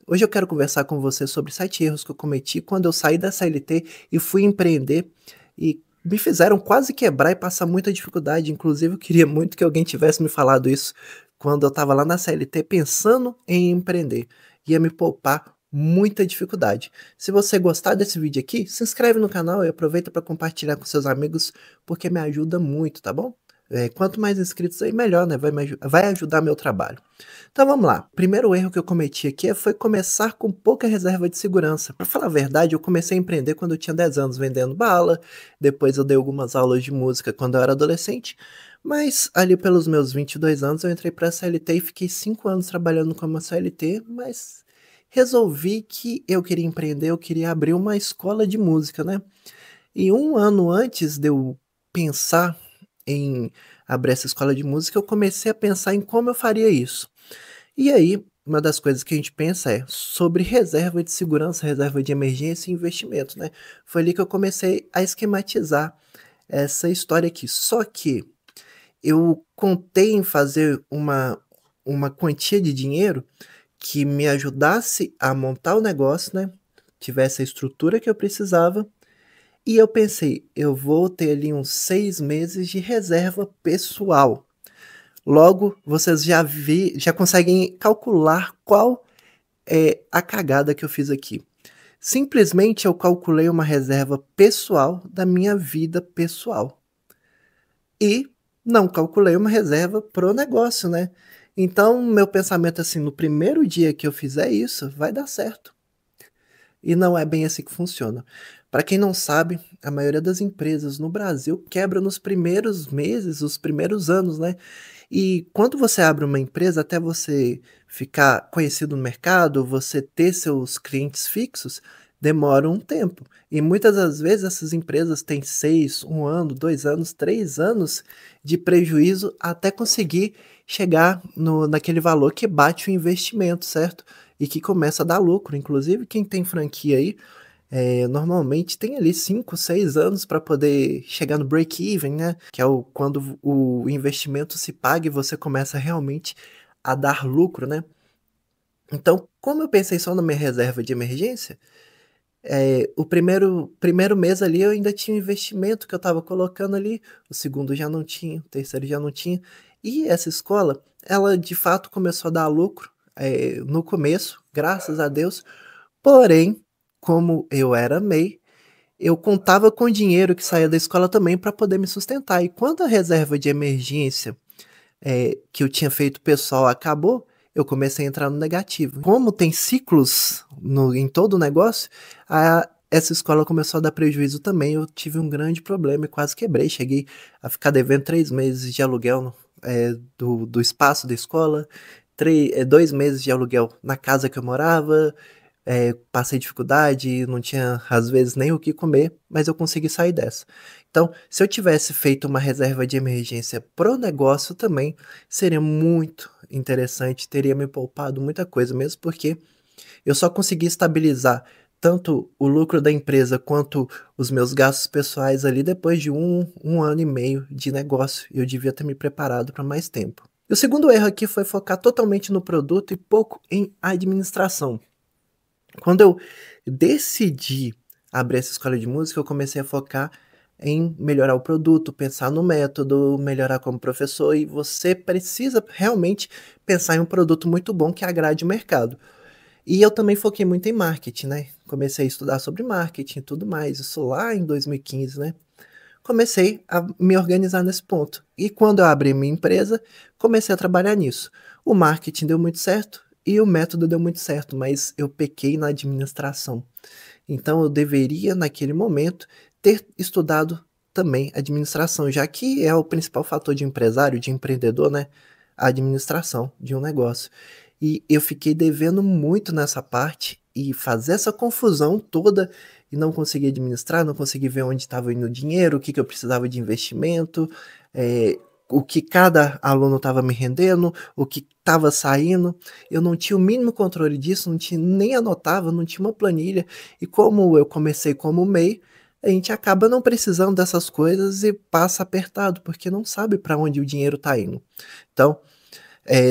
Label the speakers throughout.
Speaker 1: Hoje eu quero conversar com você sobre 7 erros que eu cometi quando eu saí da CLT e fui empreender e me fizeram quase quebrar e passar muita dificuldade. Inclusive, eu queria muito que alguém tivesse me falado isso quando eu estava lá na CLT pensando em empreender. Ia me poupar muita dificuldade. Se você gostar desse vídeo aqui, se inscreve no canal e aproveita para compartilhar com seus amigos, porque me ajuda muito, tá bom? Quanto mais inscritos aí, melhor, né? Vai ajudar meu trabalho. Então vamos lá. O primeiro erro que eu cometi aqui foi começar com pouca reserva de segurança. Para falar a verdade, eu comecei a empreender quando eu tinha 10 anos vendendo bala, depois eu dei algumas aulas de música quando eu era adolescente, mas ali pelos meus 22 anos eu entrei para a CLT e fiquei 5 anos trabalhando como CLT, mas resolvi que eu queria empreender, eu queria abrir uma escola de música, né? E um ano antes de eu pensar em abrir essa escola de música, eu comecei a pensar em como eu faria isso. E aí, uma das coisas que a gente pensa é sobre reserva de segurança, reserva de emergência e investimento, né? Foi ali que eu comecei a esquematizar essa história aqui. Só que eu contei em fazer uma quantia de dinheiro que me ajudasse a montar o negócio, né? Tivesse a estrutura que eu precisava. E eu pensei, eu vou ter ali uns 6 meses de reserva pessoal. Logo, vocês já conseguem calcular qual é a cagada que eu fiz aqui. Simplesmente eu calculei uma reserva pessoal da minha vida pessoal. E não calculei uma reserva pro negócio, né? Então, meu pensamento assim, no primeiro dia que eu fizer isso, vai dar certo. E não é bem assim que funciona. Para quem não sabe, a maioria das empresas no Brasil quebra nos primeiros meses, os primeiros anos, né? E quando você abre uma empresa, até você ficar conhecido no mercado, você ter seus clientes fixos, demora um tempo. E muitas das vezes essas empresas têm 6, 1 ano, 2 anos, 3 anos de prejuízo até conseguir chegar naquele valor que bate o investimento, certo? E que começa a dar lucro. Inclusive, quem tem franquia aí, normalmente tem ali 5, 6 anos para poder chegar no break-even, né? Que é quando o investimento se paga e você começa realmente a dar lucro, né? Então, como eu pensei só na minha reserva de emergência, o primeiro mês ali eu ainda tinha um investimento que eu estava colocando ali, o segundo já não tinha, o terceiro já não tinha. E essa escola, ela de fato começou a dar lucro, no começo, graças a Deus. Porém, como eu era MEI, eu contava com o dinheiro que saía da escola também para poder me sustentar. E quando a reserva de emergência, que eu tinha feito pessoal acabou, eu comecei a entrar no negativo. Como tem ciclos em todo o negócio, essa escola começou a dar prejuízo também. Eu tive um grande problema e quase quebrei. Cheguei a ficar devendo 3 meses de aluguel do espaço da escola, 2 meses de aluguel na casa que eu morava. Passei dificuldade, não tinha às vezes nem o que comer, mas eu consegui sair dessa. Então, se eu tivesse feito uma reserva de emergência pro negócio também, seria muito interessante, teria me poupado muita coisa, mesmo porque eu só consegui estabilizar tanto o lucro da empresa quanto os meus gastos pessoais ali depois de um ano e meio de negócio. Eu devia ter me preparado para mais tempo. E o segundo erro aqui foi focar totalmente no produto e pouco em administração. Quando eu decidi abrir essa escola de música, eu comecei a focar em melhorar o produto, pensar no método, melhorar como professor, e você precisa realmente pensar em um produto muito bom que agrade o mercado. E eu também foquei muito em marketing, né? Comecei a estudar sobre marketing e tudo mais, isso lá em 2015, né? Comecei a me organizar nesse ponto. E quando eu abri minha empresa, comecei a trabalhar nisso. O marketing deu muito certo e o método deu muito certo, mas eu pequei na administração. Então eu deveria, naquele momento, ter estudado também administração, já que é o principal fator de empresário, de empreendedor, né? A administração de um negócio. E eu fiquei devendo muito nessa parte e fazer essa confusão toda e não consegui administrar, não consegui ver onde estava indo o dinheiro, o que, que eu precisava de investimento, o que cada aluno estava me rendendo, o que estava saindo. Eu não tinha o mínimo controle disso, não tinha, nem anotava, não tinha uma planilha. E como eu comecei como MEI, a gente acaba não precisando dessas coisas e passa apertado, porque não sabe para onde o dinheiro está indo. Então,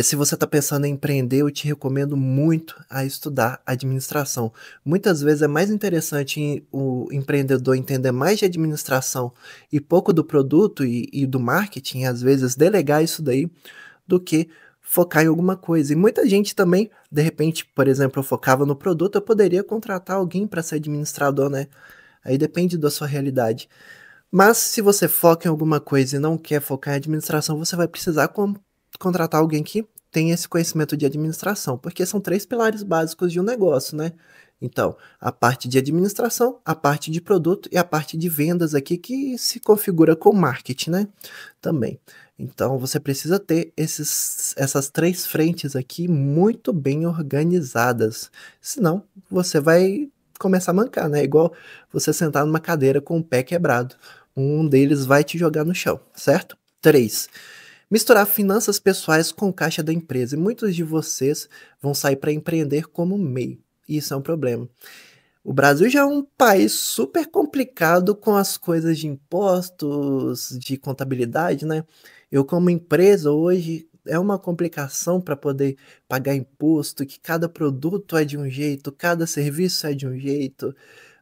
Speaker 1: Se você está pensando em empreender, eu te recomendo muito a estudar administração. Muitas vezes é mais interessante o empreendedor entender mais de administração e pouco do produto e do marketing, às vezes delegar isso daí, do que focar em alguma coisa. E muita gente também, de repente, por exemplo, eu focava no produto, eu poderia contratar alguém para ser administrador, né? Aí depende da sua realidade. Mas se você foca em alguma coisa e não quer focar em administração, você vai precisar contratar alguém que tenha esse conhecimento de administração, porque são 3 pilares básicos de um negócio, né? Então, a parte de administração, a parte de produto e a parte de vendas aqui que se configura com marketing, né? Também. Então, você precisa ter essas 3 frentes aqui muito bem organizadas. Senão, você vai começar a mancar, né? Igual você sentar numa cadeira com o pé quebrado. Um deles vai te jogar no chão, certo? 3. Misturar finanças pessoais com caixa da empresa. E muitos de vocês vão sair para empreender como MEI. E isso é um problema. O Brasil já é um país super complicado com as coisas de impostos, de contabilidade, né? Eu, como empresa, hoje é uma complicação para poder pagar imposto, que cada produto é de um jeito, cada serviço é de um jeito.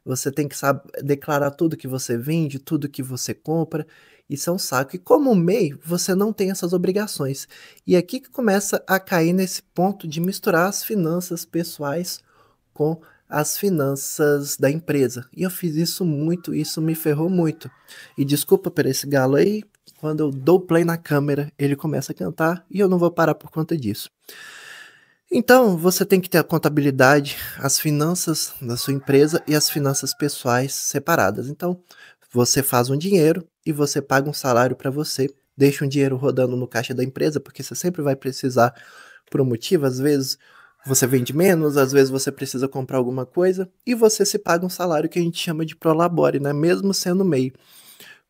Speaker 1: Você tem que saber declarar tudo que você vende, tudo que você compra. Isso é um saco. E como MEI, você não tem essas obrigações. E é aqui que começa a cair nesse ponto de misturar as finanças pessoais com as finanças da empresa. E eu fiz isso muito, isso me ferrou muito. E desculpa por esse galo aí, quando eu dou play na câmera, ele começa a cantar e eu não vou parar por conta disso. Então, você tem que ter a contabilidade, as finanças da sua empresa e as finanças pessoais separadas. Então, você faz um dinheiro e você paga um salário para você, deixa um dinheiro rodando no caixa da empresa, porque você sempre vai precisar por um motivo, às vezes você vende menos, às vezes você precisa comprar alguma coisa, e você se paga um salário que a gente chama de prolabore, né? Mesmo sendo MEI.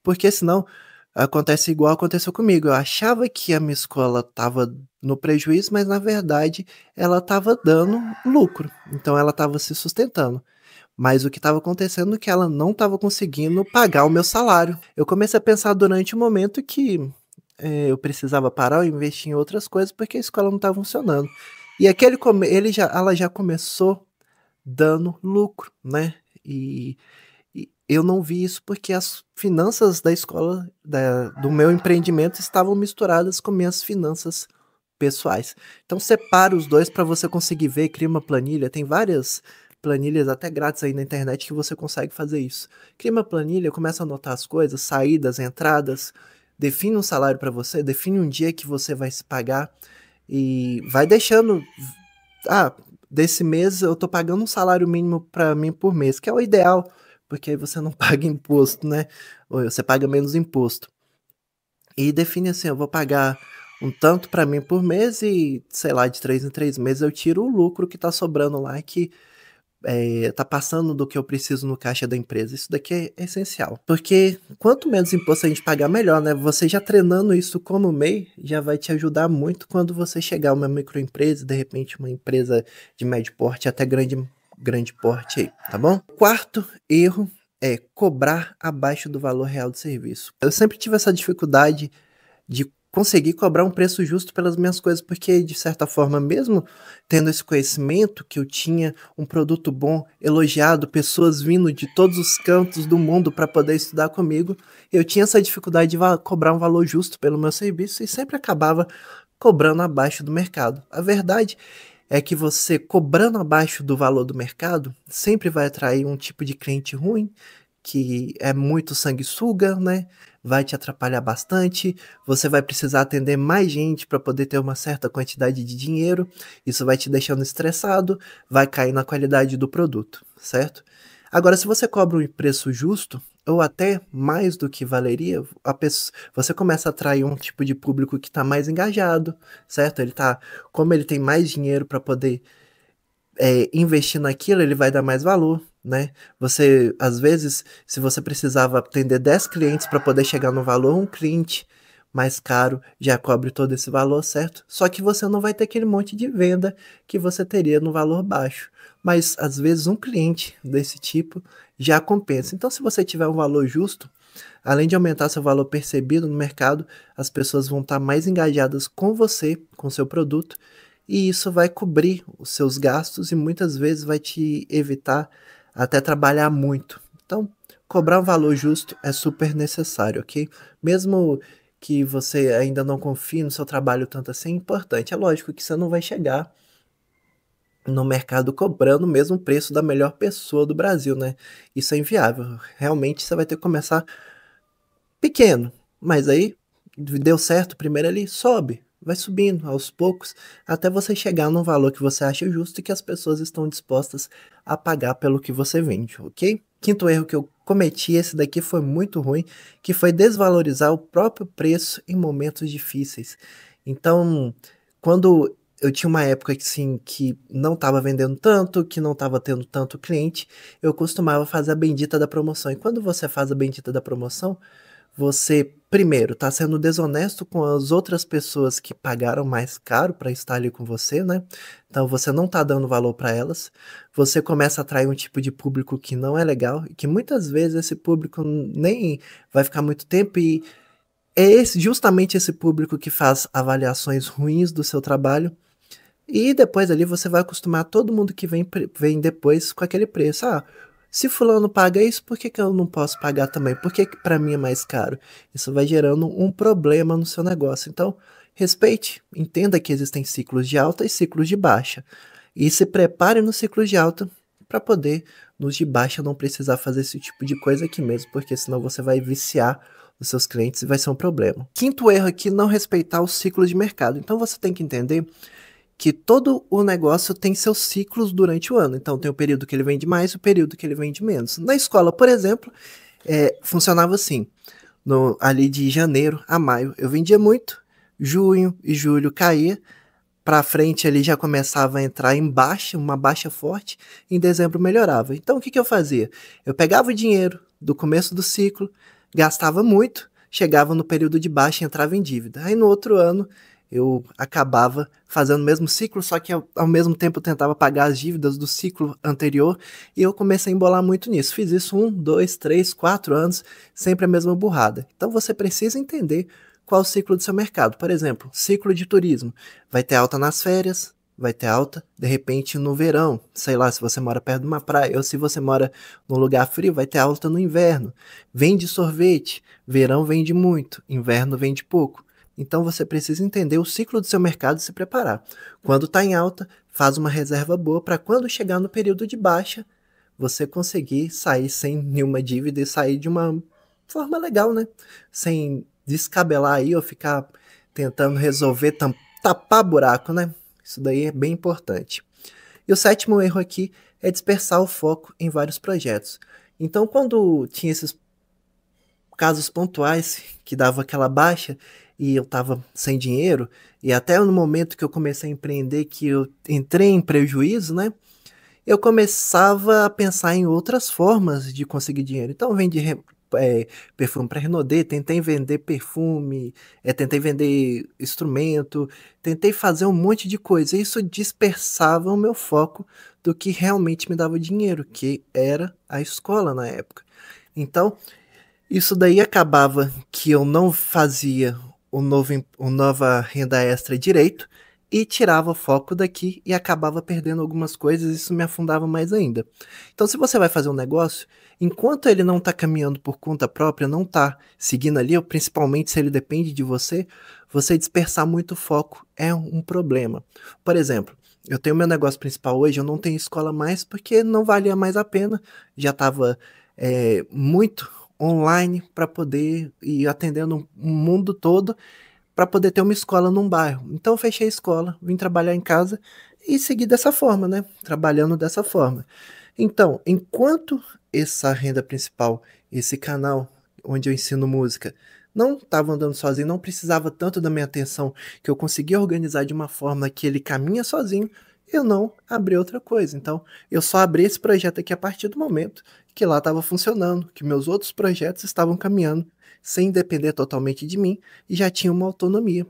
Speaker 1: Porque senão acontece igual aconteceu comigo. Eu achava que a minha escola estava no prejuízo, mas na verdade ela estava dando lucro. Então ela estava se sustentando. Mas o que estava acontecendo é que ela não estava conseguindo pagar o meu salário. Eu comecei a pensar durante um momento que eu precisava parar e investir em outras coisas porque a escola não estava funcionando. E ela já começou dando lucro, né? E eu não vi isso porque as finanças da escola, do meu empreendimento, estavam misturadas com minhas finanças pessoais. Então separa os dois para você conseguir ver, cria uma planilha. Tem várias planilhas até grátis aí na internet que você consegue fazer isso. Cria uma planilha, começa a anotar as coisas, saídas, entradas, define um salário para você, define um dia que você vai se pagar e vai deixando. Ah, desse mês eu tô pagando um salário mínimo para mim por mês, que é o ideal, porque aí você não paga imposto, né? Ou você paga menos imposto. E define assim, eu vou pagar um tanto para mim por mês e, sei lá, de 3 em 3 meses eu tiro o lucro que tá sobrando lá, que tá passando do que eu preciso no caixa da empresa. Isso daqui é essencial. Porque quanto menos imposto a gente pagar, melhor, né? Você já treinando isso como MEI, já vai te ajudar muito quando você chegar a uma microempresa, de repente uma empresa de médio porte até grande porte aí, tá bom? Quarto erro é cobrar abaixo do valor real do serviço. Eu sempre tive essa dificuldade de conseguir cobrar um preço justo pelas minhas coisas, porque de certa forma, mesmo tendo esse conhecimento que eu tinha um produto bom, elogiado, pessoas vindo de todos os cantos do mundo para poder estudar comigo, eu tinha essa dificuldade de cobrar um valor justo pelo meu serviço e sempre acabava cobrando abaixo do mercado. A verdade é que você cobrando abaixo do valor do mercado sempre vai atrair um tipo de cliente ruim, que é muito sanguessuga, né? Vai te atrapalhar bastante. Você vai precisar atender mais gente para poder ter uma certa quantidade de dinheiro. Isso vai te deixando estressado, vai cair na qualidade do produto, certo? Agora, se você cobra um preço justo, ou até mais do que valeria, você começa a atrair um tipo de público que está mais engajado, certo? Como ele tem mais dinheiro para poder investir naquilo, ele vai dar mais valor, né? Você, às vezes, se você precisava atender 10 clientes para poder chegar no valor, um cliente mais caro já cobre todo esse valor, certo? Só que você não vai ter aquele monte de venda que você teria no valor baixo. Mas, às vezes, um cliente desse tipo já compensa. Então, se você tiver um valor justo, Além de aumentar seu valor percebido no mercado, as pessoas vão estar mais engajadas com você, com seu produto, e isso vai cobrir os seus gastos e muitas vezes vai te evitar até trabalhar muito. Então, cobrar um valor justo é super necessário, ok? Mesmo que você ainda não confie no seu trabalho tanto assim, é importante. É lógico que você não vai chegar no mercado cobrando o mesmo preço da melhor pessoa do Brasil, né? Isso é inviável. Realmente você vai ter que começar pequeno, mas aí deu certo, primeiro ele sobe, vai subindo aos poucos, até você chegar num valor que você acha justo e que as pessoas estão dispostas a pagar pelo que você vende, ok? Quinto erro que eu cometi, esse daqui foi muito ruim, que foi desvalorizar o próprio preço em momentos difíceis. Então, quando eu tinha uma época que, assim, que não estava vendendo tanto, que não estava tendo tanto cliente, eu costumava fazer a bendita da promoção. E quando você faz a bendita da promoção, você, primeiro, está sendo desonesto com as outras pessoas que pagaram mais caro para estar ali com você, né? Então você não está dando valor para elas. Você começa a atrair um tipo de público que não é legal e que muitas vezes esse público nem vai ficar muito tempo e é justamente esse público que faz avaliações ruins do seu trabalho. E depois ali você vai acostumar todo mundo que vem depois com aquele preço. Ah, se fulano paga isso, por que que eu não posso pagar também? Por que que para mim é mais caro? Isso vai gerando um problema no seu negócio. Então, respeite, entenda que existem ciclos de alta e ciclos de baixa. E se prepare nos ciclos de alta para poder, nos de baixa, não precisar fazer esse tipo de coisa aqui mesmo, porque senão você vai viciar os seus clientes e vai ser um problema. Quinto erro aqui, não respeitar os ciclos de mercado. Então você tem que entender que todo o negócio tem seus ciclos durante o ano. Então, tem o período que ele vende mais e o período que ele vende menos. Na escola, por exemplo, funcionava assim. Ali de janeiro a maio, eu vendia muito. Junho e julho caía. Para frente, ele já começava a entrar em baixa, uma baixa forte. Em dezembro, melhorava. Então, o que eu fazia? Eu pegava o dinheiro do começo do ciclo, gastava muito, chegava no período de baixa e entrava em dívida. Aí, no outro ano, eu acabava fazendo o mesmo ciclo, só que ao mesmo tempo eu tentava pagar as dívidas do ciclo anterior e eu comecei a embolar muito nisso. Fiz isso 1, 2, 3, 4 anos, sempre a mesma burrada. Então você precisa entender qual o ciclo do seu mercado. Por exemplo, ciclo de turismo. Vai ter alta nas férias, vai ter alta, de repente, no verão. Sei lá, se você mora perto de uma praia, ou se você mora num lugar frio, vai ter alta no inverno. Vende sorvete, verão vende muito, inverno vende pouco. Então você precisa entender o ciclo do seu mercado e se preparar. Quando está em alta, faz uma reserva boa para quando chegar no período de baixa, você conseguir sair sem nenhuma dívida e sair de uma forma legal, né? Sem descabelar aí ou ficar tentando resolver, tapar buraco, né? Isso daí é bem importante. E o sétimo erro aqui é dispersar o foco em vários projetos. Então, quando tinha esses casos pontuais que dava aquela baixa e eu estava sem dinheiro, e até no momento que eu comecei a empreender, que eu entrei em prejuízo, né? Eu começava a pensar em outras formas de conseguir dinheiro. Então, eu vendi perfume para Renaudet, tentei vender perfume, tentei vender instrumento, tentei fazer um monte de coisa. Isso dispersava o meu foco do que realmente me dava dinheiro, que era a escola na época. Então, isso daí acabava que eu não fazia o nova renda extra direito e tirava o foco daqui e acabava perdendo algumas coisas, e isso me afundava mais ainda. Então, se você vai fazer um negócio, enquanto ele não está caminhando por conta própria, não está seguindo ali, ou principalmente se ele depende de você, você dispersar muito o foco é um problema. Por exemplo, eu tenho meu negócio principal hoje, eu não tenho escola mais porque não valia mais a pena, já estava muito online para poder ir atendendo o mundo todo para poder ter uma escola num bairro. Então eu fechei a escola, vim trabalhar em casa e segui dessa forma, né? Trabalhando dessa forma. Então, enquanto essa renda principal, esse canal onde eu ensino música, não estava andando sozinho, não precisava tanto da minha atenção, que eu conseguia organizar de uma forma que ele caminha sozinho, eu não abri outra coisa. Então, eu só abri esse projeto aqui a partir do momento que lá estava funcionando, que meus outros projetos estavam caminhando, sem depender totalmente de mim, e já tinha uma autonomia.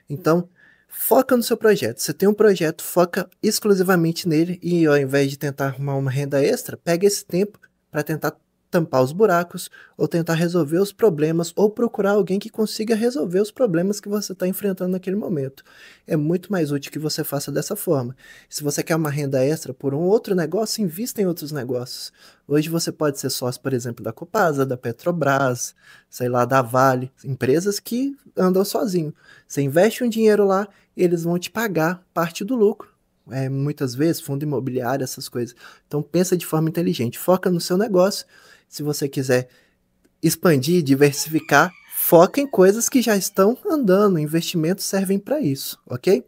Speaker 1: Então, foca no seu projeto. Você tem um projeto, foca exclusivamente nele, e ao invés de tentar arrumar uma renda extra, pega esse tempo para tentar tampar os buracos, ou tentar resolver os problemas, ou procurar alguém que consiga resolver os problemas que você está enfrentando naquele momento. É muito mais útil que você faça dessa forma. Se você quer uma renda extra por um outro negócio, invista em outros negócios. Hoje você pode ser sócio, por exemplo, da Copasa, da Petrobras, sei lá, da Vale, empresas que andam sozinho. Você investe um dinheiro lá, eles vão te pagar parte do lucro. Muitas vezes, fundo imobiliário, essas coisas. Então pensa de forma inteligente, foca no seu negócio. Se você quiser expandir, diversificar, foca em coisas que já estão andando, investimentos servem para isso, ok?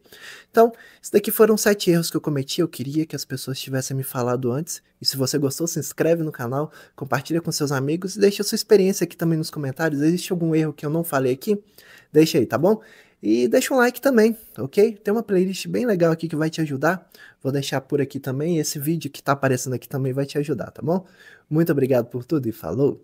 Speaker 1: Então, isso daqui foram 7 erros que eu cometi, eu queria que as pessoas tivessem me falado antes, e se você gostou, se inscreve no canal, compartilha com seus amigos e deixa a sua experiência aqui também nos comentários, existe algum erro que eu não falei aqui? Deixa aí, tá bom? E deixa um like também, ok? Tem uma playlist bem legal aqui que vai te ajudar, vou deixar por aqui também, esse vídeo que tá aparecendo aqui também vai te ajudar, tá bom? Muito obrigado por tudo e falou!